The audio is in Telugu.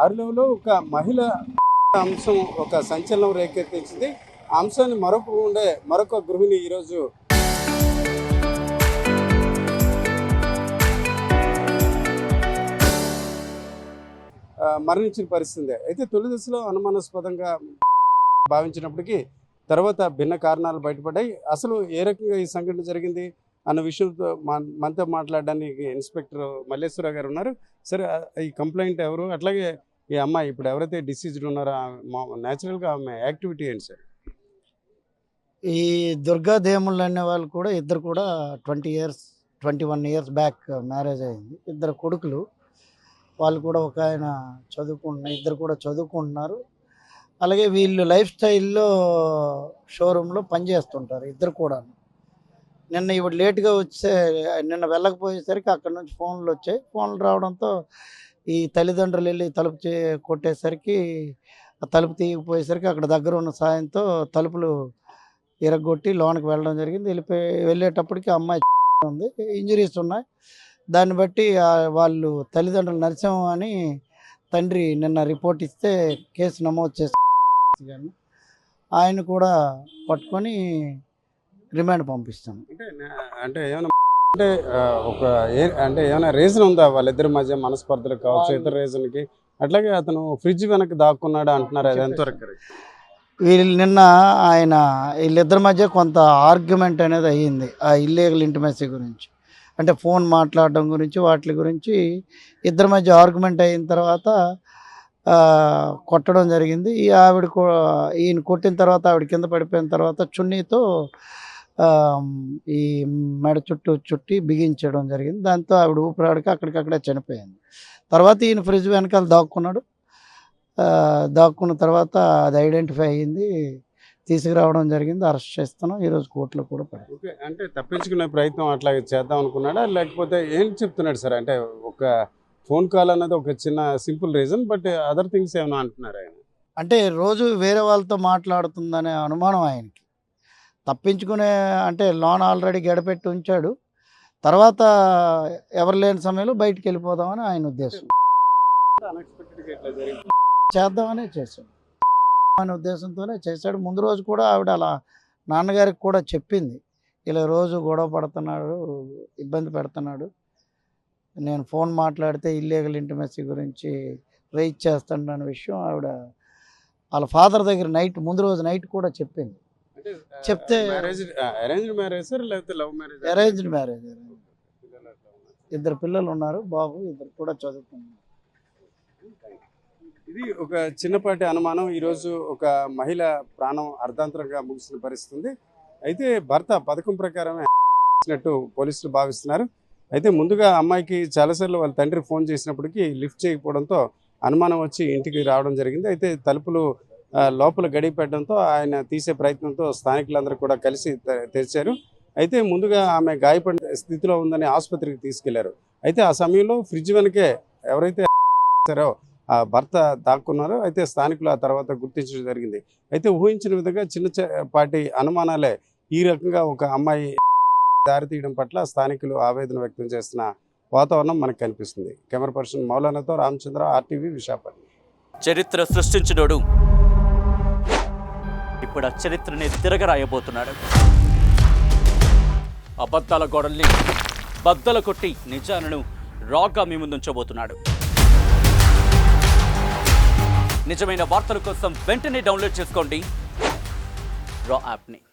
ఆరులో ఒక మహిళ అంశం ఒక సంచలనం రేకెత్తించింది. ఆ అంశాన్ని మరొక గృహిణి ఈరోజు మరణించిన పరిస్థితి. అయితే తొలి దశలో అనుమానాస్పదంగా భావించినప్పటికీ తర్వాత భిన్న కారణాలు బయటపడ్డాయి. అసలు ఏ రకంగా ఈ సంఘటన జరిగింది అన్న విషయంతో మనతో మాట్లాడడానికి ఇన్స్పెక్టర్ మల్లేశ్వరరావు గారు ఉన్నారు. సరే, ఈ కంప్లైంట్ ఎవరు, అట్లాగే ఈ అమ్మాయి ఇప్పుడు ఎవరైతే డిసీజ్డ్ ఉన్నారో న్యాచురల్గా ఆమె యాక్టివిటీ ఏంటి సార్? ఈ దుర్గాదేముళ్ళు అనే వాళ్ళు కూడా ఇద్దరు కూడా 21 ఇయర్స్ బ్యాక్ మ్యారేజ్ అయింది. ఇద్దరు కొడుకులు. వాళ్ళు కూడా ఒక ఆయన ఇద్దరు కూడా చదువుకుంటున్నారు. అలాగే వీళ్ళు లైఫ్ స్టైల్లో షోరూంలో పనిచేస్తుంటారు ఇద్దరు కూడా. నిన్న ఇవి లేట్గా నిన్న వెళ్ళకపోయేసరికి అక్కడ నుంచి ఫోన్లు వచ్చాయి. ఫోన్లు రావడంతో ఈ తల్లిదండ్రులు వెళ్ళి తలుపు కొట్టేసరికి ఆ తలుపు తీయకపోయేసరికి అక్కడ దగ్గర ఉన్న సాయంతో తలుపులు ఇరగొట్టి లోనికి వెళ్ళడం జరిగింది. వెళ్ళేటప్పటికి అమ్మాయి ఉంది, ఇంజరీస్ ఉన్నాయి. దాన్ని బట్టి వాళ్ళు తల్లిదండ్రులు నరసింహ అని తండ్రి నిన్న రిపోర్ట్ ఇస్తే కేసు నమోదు చేసి ఆయన కూడా పట్టుకొని రిమాండ్ పంపిస్తాను. అంటే ఏమైనా రీజన్ ఉందా వాళ్ళిద్దరి మధ్య మనస్పర్ధలు కావచ్చు, ఇతర రీజన్కి? అట్లాగే అతను ఫ్రిడ్జ్ వెనక్కి దాక్కున్నాడు అంటున్నారు, అది ఎంతవరకు? వీళ్ళిద్దరి మధ్య కొంత ఆర్గ్యుమెంట్ అనేది అయ్యింది ఆ ఇల్లీగల్ ఇంటిమసీ గురించి. అంటే ఫోన్ మాట్లాడడం గురించి వాటి గురించి ఇద్దరి మధ్య ఆర్గ్యుమెంట్ అయిన తర్వాత కొట్టడం జరిగింది. ఈయన కొట్టిన తర్వాత ఆవిడ కింద పడిపోయిన తర్వాత చున్నీతో ఈ మెడ చుట్టి బిగించడం జరిగింది. దాంతో ఆవిడ ఊపిరాడికి అక్కడికక్కడే చనిపోయింది. తర్వాత ఈయన ఫ్రిడ్జ్ వెనకాల దాక్కున్న తర్వాత అది ఐడెంటిఫై అయ్యింది, తీసుకురావడం జరిగింది, అరెస్ట్ చేస్తున్నాం. ఈరోజు కోర్టులో కూడా పడింది. అంటే తప్పించుకునే ప్రయత్నం అట్లాగే చేద్దాం అనుకున్నాడా, లేకపోతే ఏం చెప్తున్నాడు సార్? అంటే ఒక ఫోన్ కాల్ అన్నది ఒక చిన్న simple reason, but other things ఏమైనా అంటున్నారు ఆయన? అంటే రోజు వేరే వాళ్ళతో మాట్లాడుతుందనే అనుమానం ఆయనకి. తప్పించుకునే అంటే లోన్ ఆల్రెడీ గడపెట్టి ఉంచాడు, తర్వాత ఎవరు లేని సమయంలో బయటికి వెళ్ళిపోదామని ఆయన ఉద్దేశం. చేద్దామనే చేశాడు అనే ఉద్దేశంతోనే చేశాడు. ముందు రోజు కూడా ఆవిడ అలా నాన్నగారికి కూడా చెప్పింది, ఇలా రోజు గొడవ పడుతున్నాడు, ఇబ్బంది పెడుతున్నాడు, నేను ఫోన్ మాట్లాడితే ఇల్లీగల్ ఇంటిమసీ గురించి రైజ్ చేస్తాను అనే విషయం ఆవిడ వాళ్ళ ఫాదర్ దగ్గర ముందు రోజు నైట్ కూడా చెప్పింది. చెప్తే అరేంజ్డ్ మ్యారేజ్. ఇద్దరు పిల్లలు ఉన్నారు, బాబు, ఇద్దరు కూడా చదువుతున్నారు. ఇది ఒక చిన్నపాటి అనుమానం. ఈరోజు ఒక మహిళ ప్రాణం అర్ధాంతరంగా ముగిసిన పరిస్థితి. అయితే భర్త పథకం ప్రకారమే పోలీసులు భావిస్తున్నారు. అయితే ముందుగా అమ్మాయికి చాలాసార్లు వాళ్ళ తండ్రి ఫోన్ చేసినప్పటికీ లిఫ్ట్ చేయకపోవడంతో అనుమానం వచ్చి ఇంటికి రావడం జరిగింది. అయితే తలుపులు లోపల గడిపెట్టడంతో ఆయన తీసే ప్రయత్నంతో స్థానికులందరూ కూడా కలిసి తెరిచారు. అయితే ముందుగా ఆమె గాయపడిన స్థితిలో ఉందని ఆసుపత్రికి తీసుకెళ్లారు. అయితే ఆ సమయంలో ఫ్రిడ్జ్ వెనకే ఎవరైతే ఆ భర్త దాక్కున్నారో అయితే స్థానికులు ఆ తర్వాత గుర్తించడం జరిగింది. అయితే ఊహించిన విధంగా చిన్నపాటి అనుమానాలే ఈ రకంగా ఒక అమ్మాయి దారితీయడం పట్ల స్థానికులు ఆవేదన వ్యక్తం చేస్తున్న వాతావరణం మనకు కనిపిస్తుంది. కెమెరా పర్సన్ మౌలానాతో రామచంద్ర, RTV, విశాఖపట్నం. చరిత్ర సృష్టించినోడు ఇప్పుడు ఆ చరిత్రని తిరగరాయబోతున్నాడు. అబద్ధాల గోడల్ని బద్దలు కొట్టి నిజాలను రాగా మీ ముందుంచబోతున్నాడు. నిజమైన వార్తల కోసం వెంటనే డౌన్లోడ్ చేసుకోండి రా యాప్ని.